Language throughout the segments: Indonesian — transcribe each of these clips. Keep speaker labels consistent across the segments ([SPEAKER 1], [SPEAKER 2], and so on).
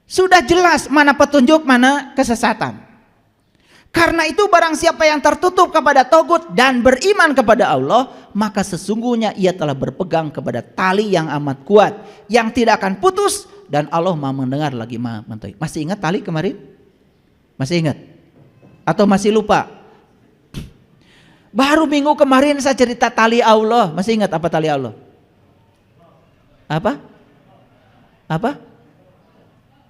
[SPEAKER 1] Sudah jelas mana petunjuk, mana kesesatan. Karena itu barang siapa yang tertutup kepada togut dan beriman kepada Allah, maka sesungguhnya ia telah berpegang kepada tali yang amat kuat, yang tidak akan putus, dan Allah Maha mendengar lagi Maha mengetahui. Masih ingat tali kemarin? Masih ingat? Atau masih lupa? Baru minggu kemarin saya cerita tali Allah. Masih ingat apa tali Allah? Apa? Apa?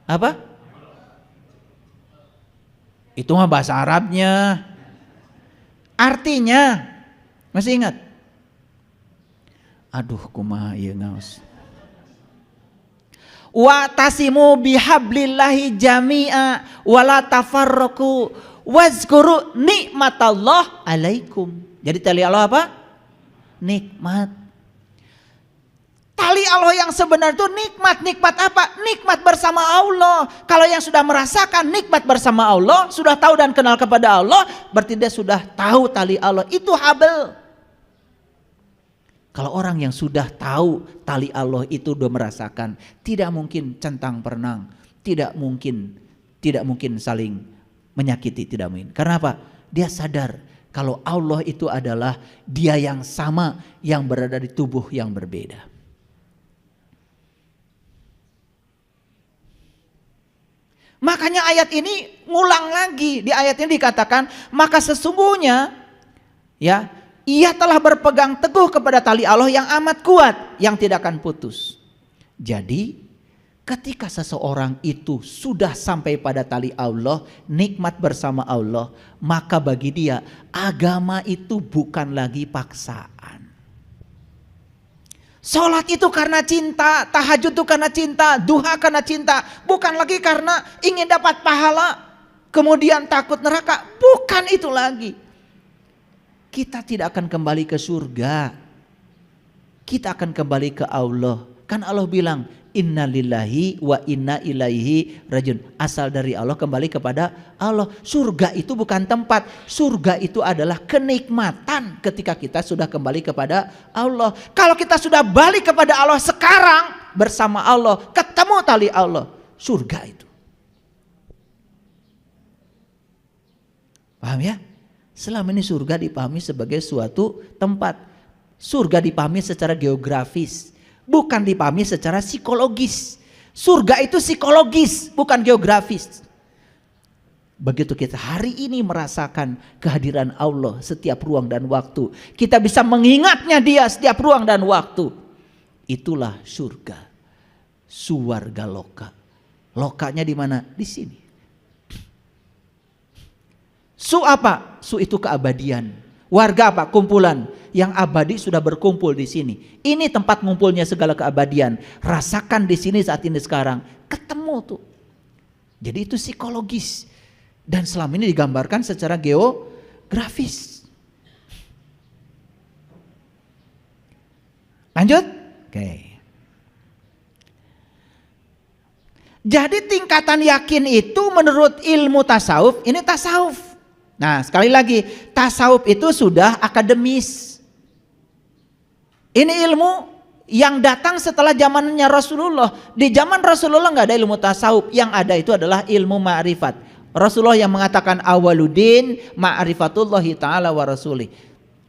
[SPEAKER 1] Apa? Itu mah bahasa Arabnya. Artinya masih ingat? Aduh kumaha ieu ngaos. Wa tasimu bihablillahi jami'a wala tafarraqu wazkuru nikmatallah alaikum. Jadi tali Allah apa? Nikmat. Tali Allah yang sebenar itu nikmat. Nikmat apa? Nikmat bersama Allah. Kalau yang sudah merasakan nikmat bersama Allah, sudah tahu dan kenal kepada Allah, berarti dia sudah tahu tali Allah. Itu habl. Kalau orang yang sudah tahu tali Allah itu sudah merasakan, tidak mungkin centang perenang, tidak mungkin saling menyakiti, tidak mungkin. Karena apa? Dia sadar kalau Allah itu adalah Dia yang sama yang berada di tubuh yang berbeda. Makanya ayat ini ngulang lagi. Di ayat ini dikatakan, maka sesungguhnya ya, ia telah berpegang teguh kepada tali Allah yang amat kuat, yang tidak akan putus. Jadi ketika seseorang itu sudah sampai pada tali Allah, nikmat bersama Allah, maka bagi dia agama itu bukan lagi paksaan. Sholat itu karena cinta, tahajud itu karena cinta, duha karena cinta. Bukan lagi karena ingin dapat pahala, kemudian takut neraka. Bukan itu lagi. Kita tidak akan kembali ke surga. Kita akan kembali ke Allah. Kan Allah bilang, inna lillahi wa inna ilaihi rajiun. Asal dari Allah kembali kepada Allah. Surga itu bukan tempat. Surga itu adalah kenikmatan ketika kita sudah kembali kepada Allah. Kalau kita sudah balik kepada Allah sekarang bersama Allah, ketemu tali Allah, surga itu. Paham ya? Selama ini surga dipahami sebagai suatu tempat. Surga dipahami secara geografis, bukan dipahami secara psikologis. Surga itu psikologis, bukan geografis. Begitu kita hari ini merasakan kehadiran Allah setiap ruang dan waktu, kita bisa mengingatnya Dia setiap ruang dan waktu. Itulah surga, suwarga loka. Lokanya di mana? Di sini. Su apa? Su itu keabadian. Warga apa? Kumpulan. Yang abadi sudah berkumpul di sini. Ini tempat ngumpulnya segala keabadian. Rasakan di sini saat ini sekarang. Ketemu tuh. Jadi itu psikologis. Dan selama ini digambarkan secara geografis. Lanjut? Oke. Jadi tingkatan yakin itu menurut ilmu tasawuf, ini tasawuf. Nah sekali lagi, tasawuf itu sudah akademis. Ini ilmu yang datang setelah zamannya Rasulullah. Di zaman Rasulullah nggak ada ilmu tasawuf, yang ada itu adalah ilmu ma'rifat. Rasulullah yang mengatakan awwaluddin ma'rifatullahi ta'ala wa rasulih.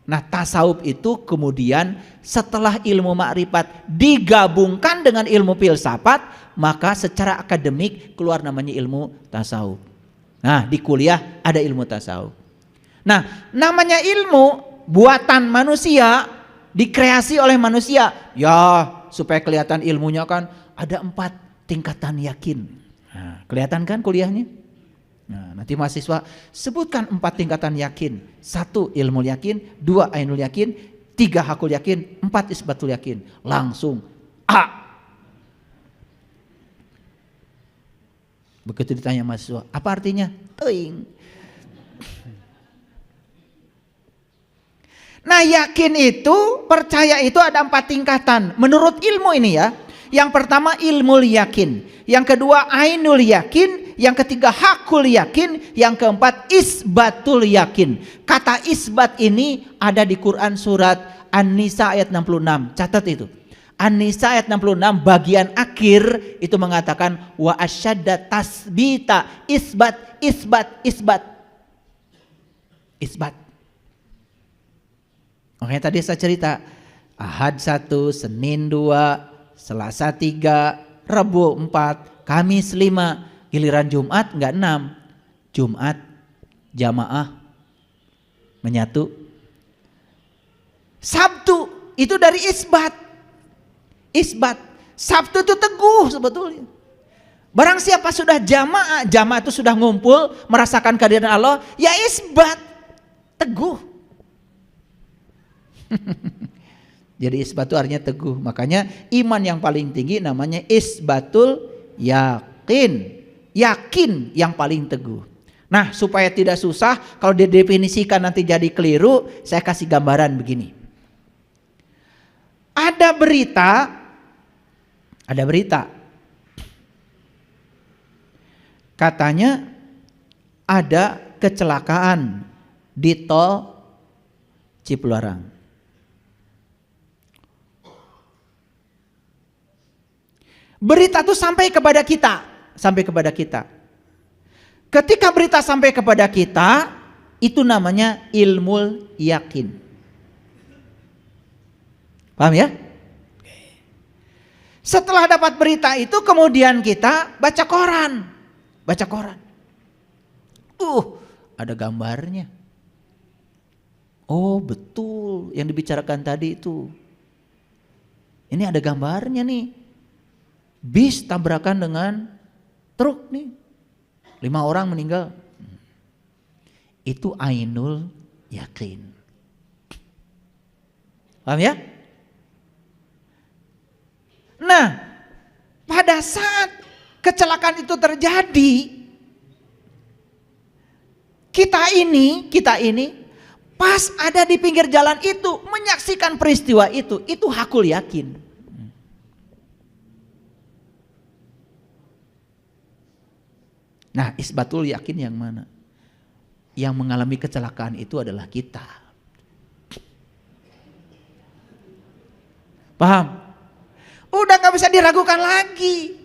[SPEAKER 1] Nah tasawuf itu kemudian setelah ilmu ma'rifat digabungkan dengan ilmu filsafat, maka secara akademik keluar namanya ilmu tasawuf. Nah di kuliah ada ilmu tasawuf. Nah namanya ilmu buatan manusia, dikreasi oleh manusia. Ya supaya kelihatan ilmunya kan ada 4 tingkatan yakin. Nah, kelihatan kan kuliahnya? Nah, nanti mahasiswa sebutkan 4 tingkatan yakin. 1 ilmu yakin, 2 ainul yakin, 3 hakul yakin, 4 isbatul yakin. Langsung A. Begitu ditanya mahasiswa, apa artinya? Teuing. Nah yakin itu, percaya itu ada 4 tingkatan. Menurut ilmu ini ya. Yang pertama ilmu yakin. Yang kedua ainul yakin. Yang ketiga hakul yakin. Yang keempat isbatul yakin. Kata isbat ini ada di Quran surat An-Nisa ayat 66. Catat itu. An-Nisa ayat 66 bagian akhir itu mengatakan wa asyadda tasbita, isbat, isbat, isbat. Isbat. Makanya tadi saya cerita Ahad 1, Senin 2, Selasa 3, Rabu 4, Kamis 5, giliran Jumat enggak 6. Jumat jamaah menyatu. Sabtu itu dari isbat. Isbat. Sabtu itu teguh sebetulnya. Barang siapa sudah jamaah itu sudah ngumpul merasakan kehadiran Allah, ya isbat, teguh. Jadi isbat itu artinya teguh. Makanya iman yang paling tinggi namanya isbatul yakin. Yakin yang paling teguh. Nah, supaya tidak susah kalau didefinisikan nanti jadi keliru, saya kasih gambaran begini. Ada berita katanya ada kecelakaan di tol Cipularang. Berita itu sampai kepada kita. Ketika berita sampai kepada kita, itu namanya ilmu yakin. Paham ya? Setelah dapat berita itu kemudian kita baca koran. Ada gambarnya. Oh betul yang dibicarakan tadi itu. Ini ada gambarnya nih. Bis tabrakan dengan truk nih. 5 orang meninggal. Itu ainul yakin. Paham ya? Nah, pada saat kecelakaan itu terjadi, kita ini pas ada di pinggir jalan itu menyaksikan peristiwa itu hakul yakin. Nah, isbatul yakin yang mana? Yang mengalami kecelakaan itu adalah kita. Paham? Udah gak bisa diragukan lagi.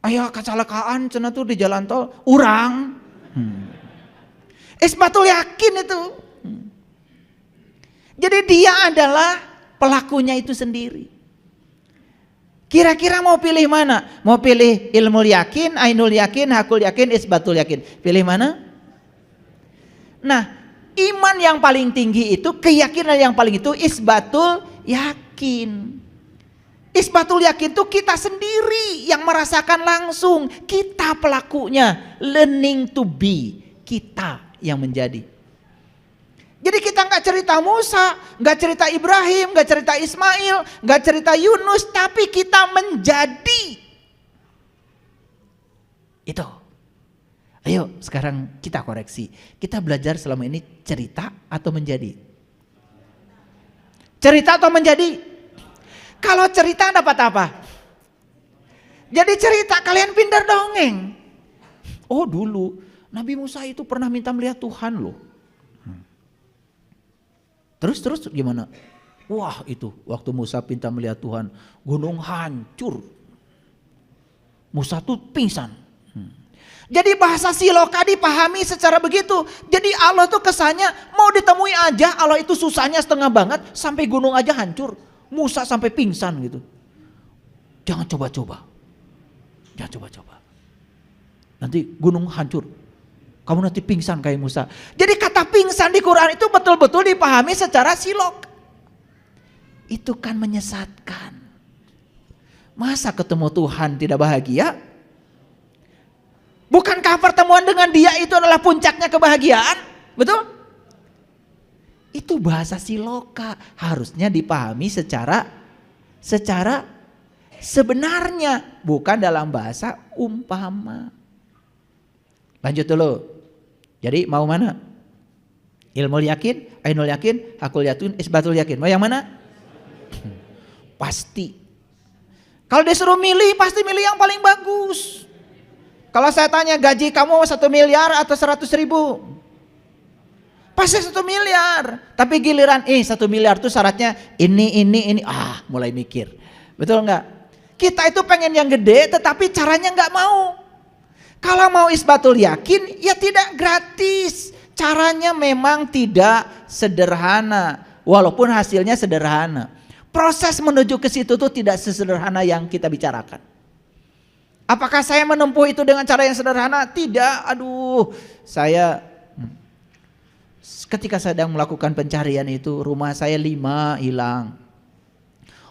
[SPEAKER 1] Ayo kecelakaan cenah tuh di jalan tol, urang. Isbatul yakin itu. Jadi dia adalah pelakunya itu sendiri. Kira-kira mau pilih mana? Mau pilih ilmu yakin, ainul yakin, hakul yakin, isbatul yakin. Pilih mana? Nah, iman yang paling tinggi itu, keyakinan yang paling itu isbatul yakin. Isbatul yakin itu kita sendiri yang merasakan langsung. Kita pelakunya, learning to be. Kita yang menjadi. Jadi kita gak cerita Musa, gak cerita Ibrahim, gak cerita Ismail, gak cerita Yunus, tapi kita menjadi. Itu. Ayo sekarang kita koreksi. Kita belajar selama ini cerita atau menjadi? Cerita atau menjadi? Kalau cerita dapat apa? Jadi cerita kalian pindah dongeng. Oh dulu Nabi Musa itu pernah minta melihat Tuhan loh. Terus gimana? Wah itu waktu Musa minta melihat Tuhan, gunung hancur. Musa tuh pingsan. Jadi bahasa siloka dipahami secara begitu. Jadi Allah tuh kesannya mau ditemui aja, Allah itu susahnya setengah banget sampai gunung aja hancur. Musa sampai pingsan gitu. Jangan coba-coba. Nanti gunung hancur. Kamu nanti pingsan kayak Musa. Jadi kata pingsan di Quran itu betul-betul dipahami secara silok. Itu kan menyesatkan. Masa ketemu Tuhan tidak bahagia? Bukankah pertemuan dengan dia itu adalah puncaknya kebahagiaan? Betul? Itu bahasa siloka, harusnya dipahami secara sebenarnya, bukan dalam bahasa umpama. Lanjut dulu. Jadi mau mana? Ilmu yakin, ainul yakin, hakul yakin, isbatul yakin. Mau yang mana? Pasti. Kalau disuruh milih, pasti milih yang paling bagus. Kalau saya tanya gaji kamu 1 miliar atau 100.000? Pasti 1 miliar. Tapi giliran 1 miliar tuh syaratnya ini. Mulai mikir. Betul nggak? Kita itu pengen yang gede tetapi caranya nggak mau. Kalau mau isbatul yakin ya tidak gratis. Caranya memang tidak sederhana. Walaupun hasilnya sederhana. Proses menuju ke situ tuh tidak sesederhana yang kita bicarakan. Apakah saya menempuh itu dengan cara yang sederhana? Tidak. Saya ketika sedang melakukan pencarian itu, rumah saya 5 hilang.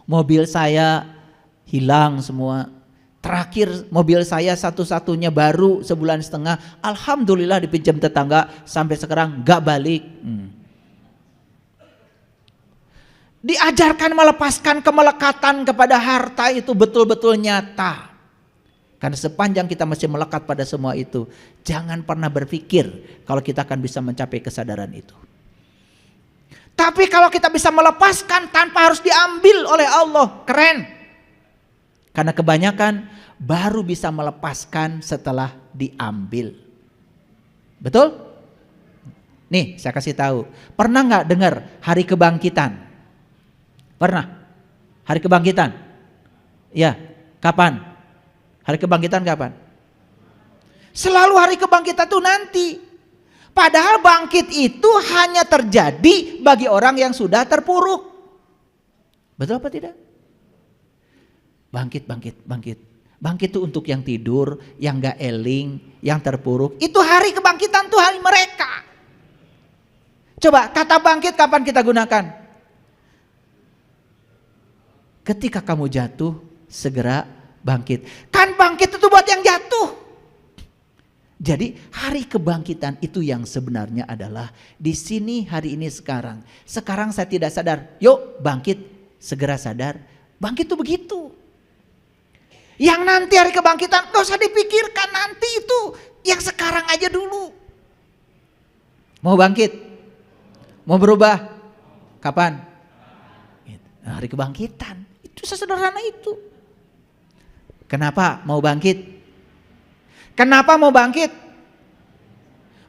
[SPEAKER 1] Mobil saya hilang semua. Terakhir mobil saya satu-satunya baru sebulan setengah. Alhamdulillah dipinjam tetangga sampai sekarang gak balik. Diajarkan melepaskan kemelekatan kepada harta itu betul-betul nyata. Karena sepanjang kita masih melekat pada semua itu, jangan pernah berpikir kalau kita akan bisa mencapai kesadaran itu. Tapi kalau kita bisa melepaskan tanpa harus diambil oleh Allah, keren. Karena kebanyakan baru bisa melepaskan setelah diambil. Betul? Nih saya kasih tahu. Pernah nggak dengar hari kebangkitan? Pernah? Hari kebangkitan? Ya, kapan? Hari kebangkitan kapan? Selalu hari kebangkitan itu nanti. Padahal bangkit itu hanya terjadi bagi orang yang sudah terpuruk. Betul apa tidak? Bangkit. Bangkit itu untuk yang tidur, yang gak eling, yang terpuruk. Itu hari kebangkitan tuh hari mereka. Coba kata bangkit kapan kita gunakan? Ketika kamu jatuh, segera bangkit. Kan bangkit itu buat yang jatuh. Jadi hari kebangkitan itu yang sebenarnya adalah di sini hari ini sekarang. Sekarang saya tidak sadar. Yuk bangkit, segera sadar. Bangkit itu begitu. Yang nanti hari kebangkitan gak usah dipikirkan, nanti itu yang sekarang aja dulu. Mau bangkit? Mau berubah? Kapan? Hari kebangkitan. Itu sesederhana itu. Kenapa mau bangkit? Kenapa mau bangkit?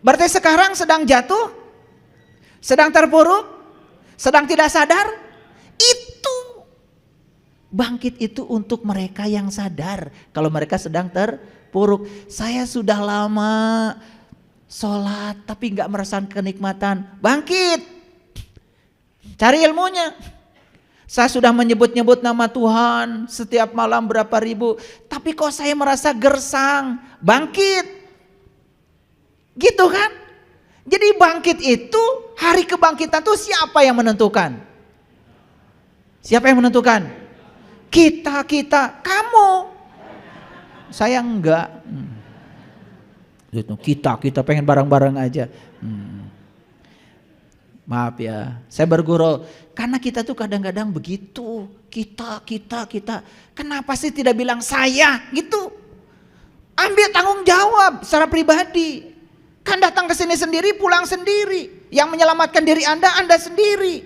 [SPEAKER 1] Berarti sekarang sedang jatuh, sedang terpuruk, sedang tidak sadar. Itu bangkit itu untuk mereka yang sadar. Kalau mereka sedang terpuruk. Saya sudah lama sholat tapi gak merasakan kenikmatan. Bangkit. Cari ilmunya. Saya sudah menyebut-nyebut nama Tuhan setiap malam berapa ribu. Tapi kok saya merasa gersang. Bangkit. Gitu kan. Jadi bangkit itu, hari kebangkitan itu siapa yang menentukan? Siapa yang menentukan? Kita. Kamu. Saya enggak. Kita pengen bareng-bareng aja. Maaf ya, saya bergurau. Karena kita tuh kadang-kadang begitu. Kita. Kenapa sih tidak bilang saya gitu? Ambil tanggung jawab secara pribadi. Kan datang ke sini sendiri, pulang sendiri. Yang menyelamatkan diri Anda sendiri.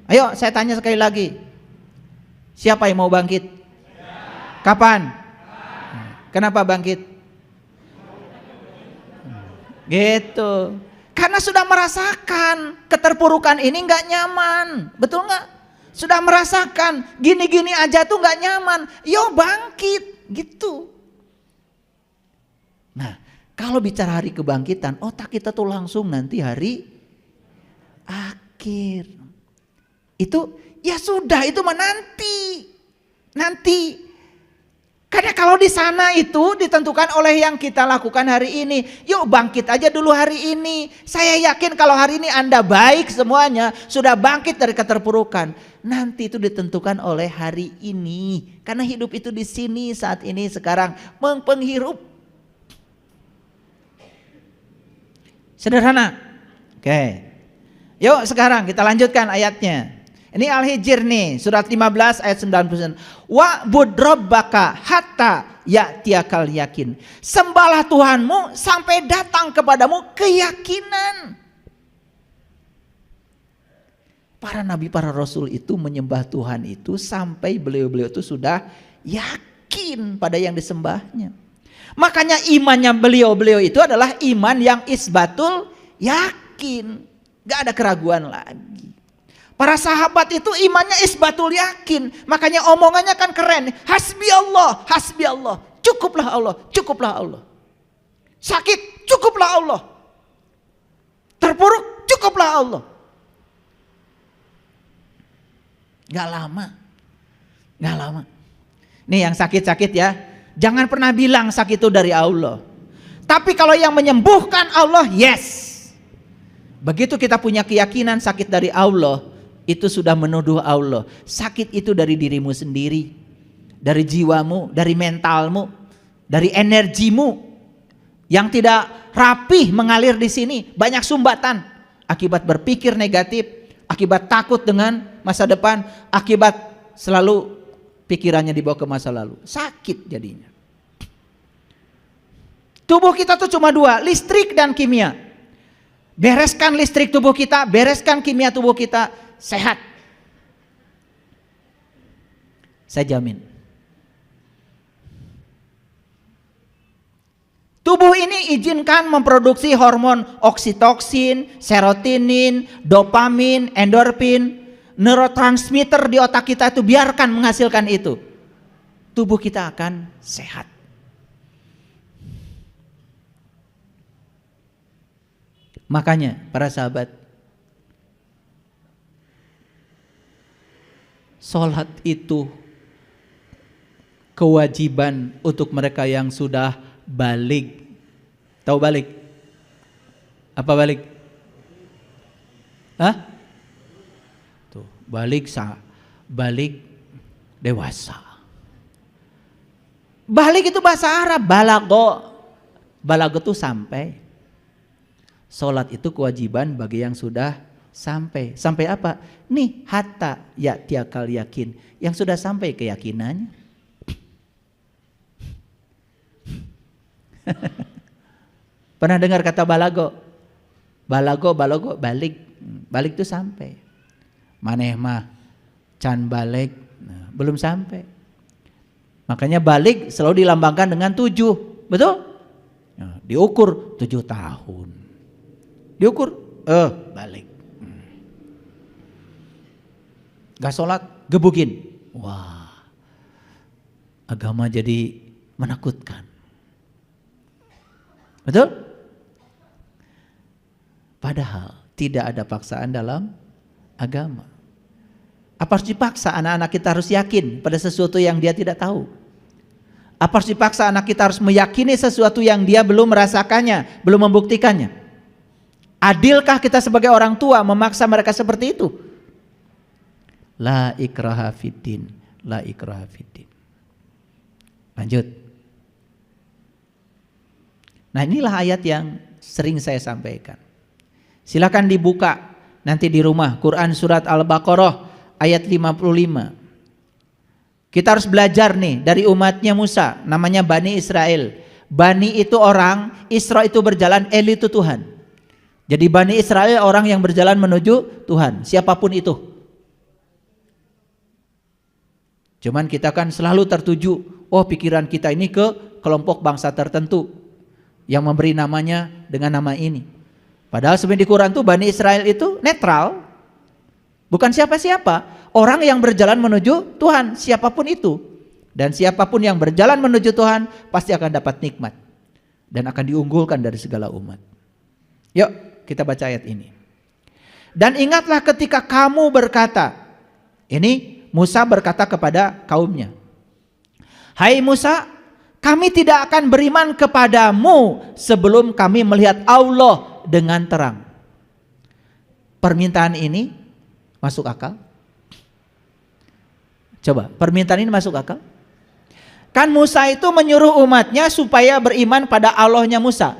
[SPEAKER 1] Ayo saya tanya sekali lagi. Siapa yang mau bangkit? Kapan? Kenapa bangkit? Gitu. Karena sudah merasakan keterpurukan ini gak nyaman. Betul gak? Sudah merasakan gini-gini aja tuh gak nyaman. Yo bangkit gitu. Nah kalau bicara hari kebangkitan, otak kita tuh langsung nanti hari akhir. Itu ya sudah, itu mah nanti. Karena kalau di sana itu ditentukan oleh yang kita lakukan hari ini. Yuk bangkit aja dulu hari ini. Saya yakin kalau hari ini Anda baik semuanya, sudah bangkit dari keterpurukan. Nanti itu ditentukan oleh hari ini. Karena hidup itu di sini saat ini sekarang penghirup. Sederhana. Oke. Yuk sekarang kita lanjutkan ayatnya. Ini Al-Hijr nih, surat 15 ayat 90. Wa'bud rabbaka hatta ya'tiyakal yakin. Sembahlah Tuhanmu sampai datang kepadamu keyakinan. Para nabi, para rasul itu menyembah Tuhan itu sampai beliau-beliau itu sudah yakin pada yang disembahnya. Makanya imannya beliau-beliau itu adalah iman yang isbatul yakin. Gak ada keraguan lagi. Para sahabat itu imannya isbatul yakin. Makanya omongannya kan keren. Hasbi Allah, hasbi Allah. Cukuplah Allah, cukuplah Allah. Sakit, cukuplah Allah. Terpuruk, cukuplah Allah. Gak lama. Gak lama. Nih yang sakit-sakit ya. Jangan pernah bilang sakit itu dari Allah. Tapi kalau yang menyembuhkan Allah, yes. Begitu kita punya keyakinan sakit dari Allah, itu sudah menuduh Allah. Sakit itu dari dirimu sendiri, dari jiwamu, dari mentalmu, dari energimu yang tidak rapih mengalir di sini. Banyak sumbatan akibat berpikir negatif, akibat takut dengan masa depan, akibat selalu pikirannya dibawa ke masa lalu. Sakit jadinya. Tubuh kita tuh cuma dua, listrik dan kimia. Bereskan listrik tubuh kita, bereskan kimia tubuh kita, sehat. Saya jamin. Tubuh ini izinkan memproduksi hormon oksitoksin, serotonin, dopamin, endorfin, neurotransmitter di otak kita itu biarkan menghasilkan itu. Tubuh kita akan sehat. Makanya para sahabat, sholat itu kewajiban untuk mereka yang sudah balik. Tahu balik? Apa balik? Hah? Tuh, balik dewasa. Balik itu bahasa Arab, balago. Balago itu sampai. Sholat itu kewajiban bagi yang sudah sampai. Sampai apa? Nih hatta ya tiakal yakin. Yang sudah sampai keyakinannya. Pernah dengar kata balago? Balago, balik. Balik itu sampai. Maneh mah can balik, nah, belum sampai. Makanya balik selalu dilambangkan dengan 7. Betul? Nah, diukur 7 tahun. Diukur, balik. Gak sholat, gebukin. Wah, agama jadi menakutkan. Betul? Padahal tidak ada paksaan dalam agama. Apa harus dipaksa anak-anak kita harus yakin pada sesuatu yang dia tidak tahu? Apa harus dipaksa anak kita harus meyakini sesuatu yang dia belum merasakannya, belum membuktikannya? Adilkah kita sebagai orang tua memaksa mereka seperti itu? La ikraha fiddin, la ikraha fiddin. Lanjut. Nah, inilah ayat yang sering saya sampaikan. Silakan dibuka nanti di rumah, Quran surat Al-Baqarah ayat 55. Kita harus belajar nih dari umatnya Musa, namanya Bani Israel. Bani itu orang, Isra itu berjalan, El itu Tuhan. Jadi Bani Israel orang yang berjalan menuju Tuhan, siapapun itu. Cuman kita kan selalu tertuju, pikiran kita ini ke kelompok bangsa tertentu yang memberi namanya dengan nama ini. Padahal sebenarnya di Quran tuh Bani Israel itu netral. Bukan siapa-siapa, orang yang berjalan menuju Tuhan, siapapun itu. Dan siapapun yang berjalan menuju Tuhan pasti akan dapat nikmat dan akan diunggulkan dari segala umat. Yuk kita baca ayat ini. Dan ingatlah ketika kamu berkata, ini Musa berkata kepada kaumnya, hai Musa, kami tidak akan beriman kepadamu sebelum kami melihat Allah dengan terang. Permintaan ini masuk akal? Coba, permintaan ini masuk akal? Kan Musa itu menyuruh umatnya supaya beriman pada Allahnya Musa.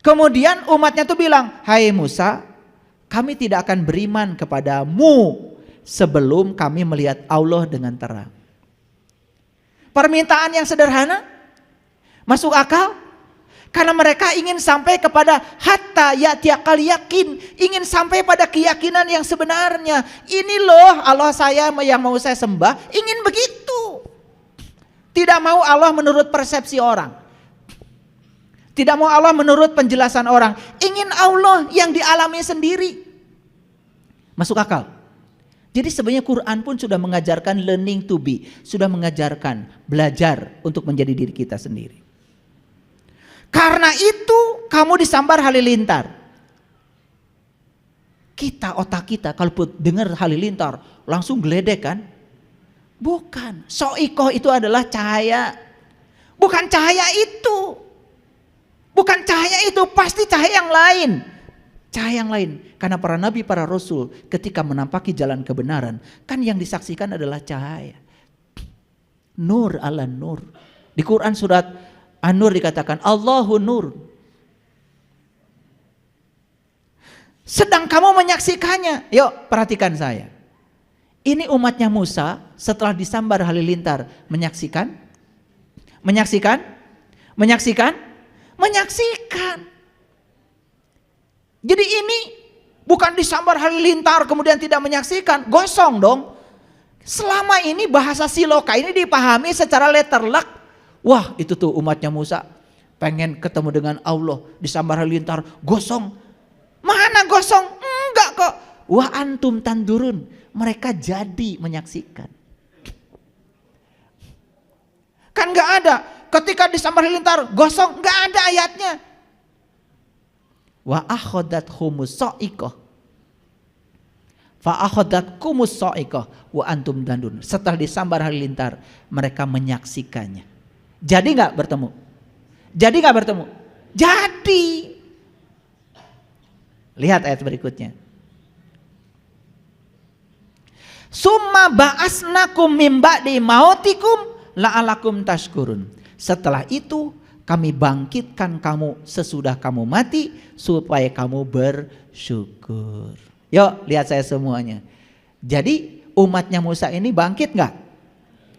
[SPEAKER 1] Kemudian umatnya tuh bilang, hai Musa, kami tidak akan beriman kepadamu sebelum kami melihat Allah dengan terang. Permintaan yang sederhana, masuk akal? Karena mereka ingin sampai kepada hatta ya'tiyaqal yakin, ingin sampai pada keyakinan yang sebenarnya. Ini loh Allah saya yang mau saya sembah, ingin begitu. Tidak mau Allah menurut persepsi orang. Tidak mau Allah menurut penjelasan orang. Ingin Allah yang dialami sendiri. Masuk akal? Jadi sebenarnya Quran pun sudah mengajarkan learning to be. Sudah mengajarkan belajar untuk menjadi diri kita sendiri. Karena itu kamu disambar halilintar. Kita, otak kita kalau dengar halilintar langsung geledek kan? Bukan. Soikoh itu adalah cahaya. Bukan cahaya itu. Bukan cahaya itu, pasti cahaya yang lain. Cahaya yang lain. Karena para nabi, para rasul ketika menampaki jalan kebenaran, kan yang disaksikan adalah cahaya. Nur ala nur. Di Quran surat An-Nur dikatakan Allahu nur. Sedang kamu menyaksikannya. Yuk perhatikan saya. Ini umatnya Musa setelah disambar halilintar menyaksikan. Jadi ini bukan disambar halilintar kemudian tidak menyaksikan, gosong dong. Selama ini bahasa siloka ini dipahami secara letterlock. Wah itu tuh umatnya Musa pengen ketemu dengan Allah, disambar halilintar, gosong. Mana gosong? Enggak kok. Wa antum tandurun, mereka jadi menyaksikan. Kan enggak ada. Ketika disambar halilintar gosong, nggak ada ayatnya. Wa akhadat humus so'ikoh. Fa akhadat kumus so'ikoh wa antum dandun. Setelah disambar halilintar, mereka menyaksikannya. Jadi nggak bertemu? Jadi. Lihat ayat berikutnya. Summa ba'asnakum mim ba'di mautikum la'alakum tashkurun. Setelah itu kami bangkitkan kamu sesudah kamu mati supaya kamu bersyukur. Yuk lihat saya semuanya. Jadi umatnya Musa ini bangkit gak?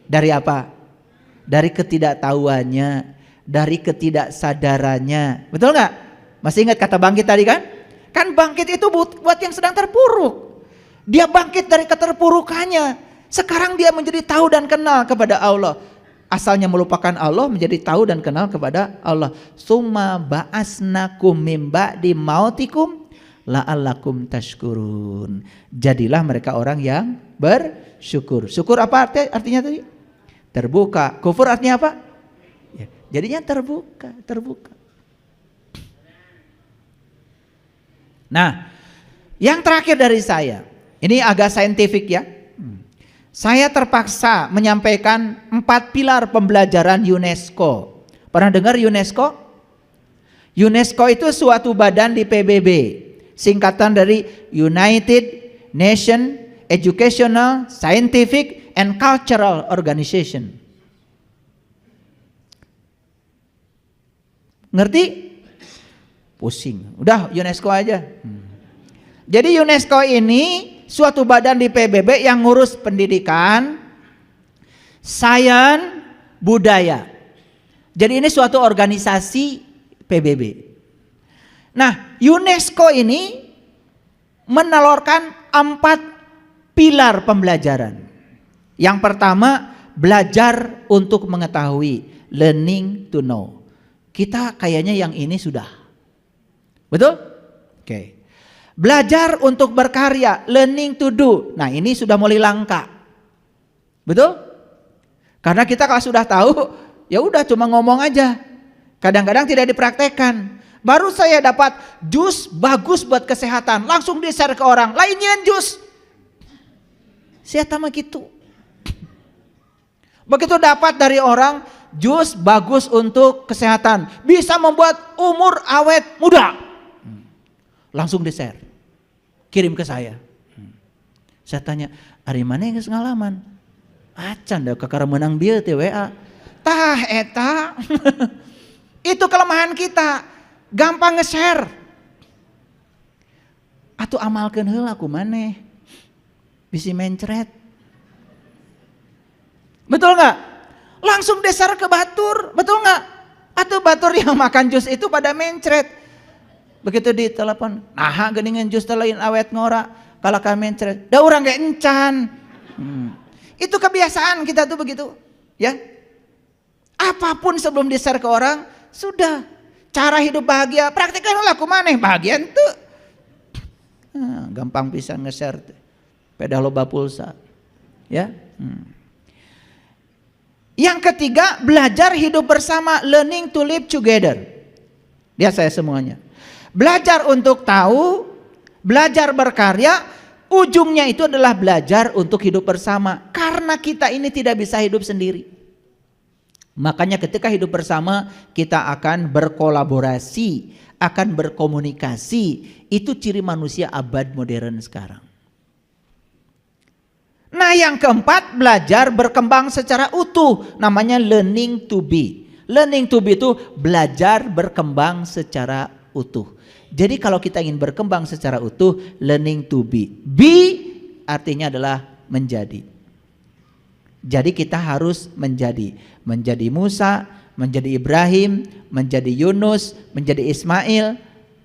[SPEAKER 1] Dari apa? Dari ketidaktahuannya, dari ketidaksadarannya. Betul gak? Masih ingat kata bangkit tadi kan? Kan bangkit itu buat yang sedang terpuruk. Dia bangkit dari keterpurukannya. Sekarang dia menjadi tahu dan kenal kepada Allah. Asalnya melupakan Allah menjadi tahu dan kenal kepada Allah. Summa ba'asnakum mim ba'di mautikum la'allakum tashkurun. Jadilah mereka orang yang bersyukur. Syukur apa artinya tadi? Terbuka. Kufur artinya apa? Ya, jadinya terbuka. Nah, yang terakhir dari saya. Ini agak saintifik ya. Saya terpaksa menyampaikan 4 pilar pembelajaran UNESCO. Pernah dengar UNESCO? UNESCO itu suatu badan di PBB, singkatan dari United Nations Educational, Scientific, and Cultural Organization. Ngerti? Pusing. Udah UNESCO aja. Jadi UNESCO ini suatu badan di PBB yang ngurus pendidikan, sains, budaya. Jadi ini suatu organisasi PBB. Nah, UNESCO ini menelurkan 4 pilar pembelajaran. Yang pertama, belajar untuk mengetahui, learning to know. Kita kayaknya yang ini sudah. Betul? Oke. Belajar untuk berkarya, learning to do. Nah ini sudah mulai langka. Betul? Karena kita kalau sudah tahu, ya udah cuma ngomong aja. Kadang-kadang tidak dipraktekkan. Baru saya dapat jus bagus buat kesehatan, langsung di-share ke orang. Lainnya jus. Saya sama gitu. Begitu dapat dari orang, jus bagus untuk kesehatan, bisa membuat umur awet muda. Langsung di-share. Kirim ke saya. Saya tanya, "Ari mana yang ngalaman?" Acan dah kakara menang bieu teh WA. Tah eta. Itu kelemahan kita. Gampang nge-share. Atuh amalkeun heula kumaneh. Bisi mencret. Betul enggak? Langsung di-share ke batur, betul enggak? Atuh batur yang makan jus itu pada mencret. Begitu ditelepon, nah geningan jus lain awet ngora, kalau kami mencret, dah orang gak encan. Itu kebiasaan kita tuh begitu, ya. Apapun sebelum di-share ke orang, sudah. cara hidup bahagia, praktekkan lah kumaneh bahagia ente. Gampang pisan nge-share peda loba pulsa. Ya. Yang ketiga, belajar hidup bersama, learning to live together. Lihat saya semuanya. Belajar untuk tahu, belajar berkarya, ujungnya itu adalah belajar untuk hidup bersama. Karena kita ini tidak bisa hidup sendiri. Makanya ketika hidup bersama, kita akan berkolaborasi, akan berkomunikasi. Itu ciri manusia abad modern sekarang. Nah, yang keempat, belajar berkembang secara utuh, namanya learning to be. Learning to be itu belajar berkembang secara utuh. Jadi kalau kita ingin berkembang secara utuh, learning to be. Be artinya adalah menjadi. Jadi kita harus menjadi Musa, menjadi Ibrahim, menjadi Yunus, menjadi Ismail,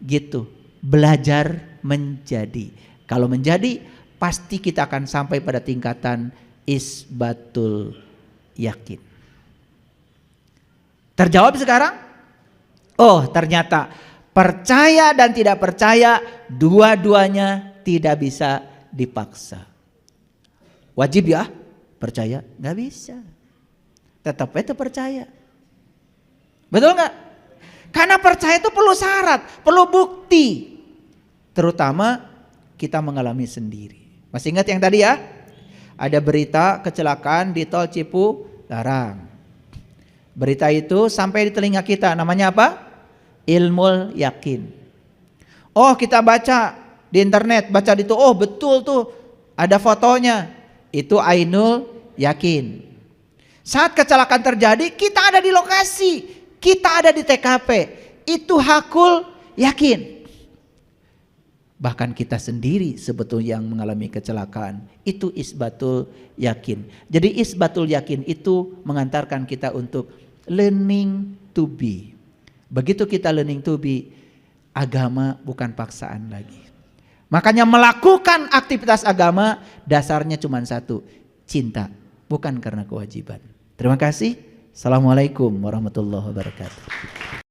[SPEAKER 1] gitu. Belajar menjadi. Kalau menjadi, pasti kita akan sampai pada tingkatan isbatul yakin. Terjawab sekarang? Oh, ternyata percaya dan tidak percaya dua-duanya tidak bisa dipaksa. Wajib ya percaya? Nggak bisa. Tetap itu percaya. Betul nggak? Karena percaya itu perlu syarat, perlu bukti. Terutama kita mengalami sendiri. Masih ingat yang tadi ya? Ada berita kecelakaan di tol Cipularang. Berita itu sampai di telinga kita, namanya apa? Ilmul yakin. Oh, kita baca di internet, baca di itu, oh betul tuh ada fotonya. Itu ainul yakin. Saat kecelakaan terjadi, kita ada di lokasi, kita ada di TKP. Itu hakul yakin. Bahkan kita sendiri sebetulnya yang mengalami kecelakaan. Itu isbatul yakin. Jadi isbatul yakin itu mengantarkan kita untuk learning to be. Begitu kita learning to be, agama bukan paksaan lagi. Makanya melakukan aktivitas agama dasarnya cuma satu, cinta, bukan karena kewajiban. Terima kasih. Assalamualaikum warahmatullahi wabarakatuh.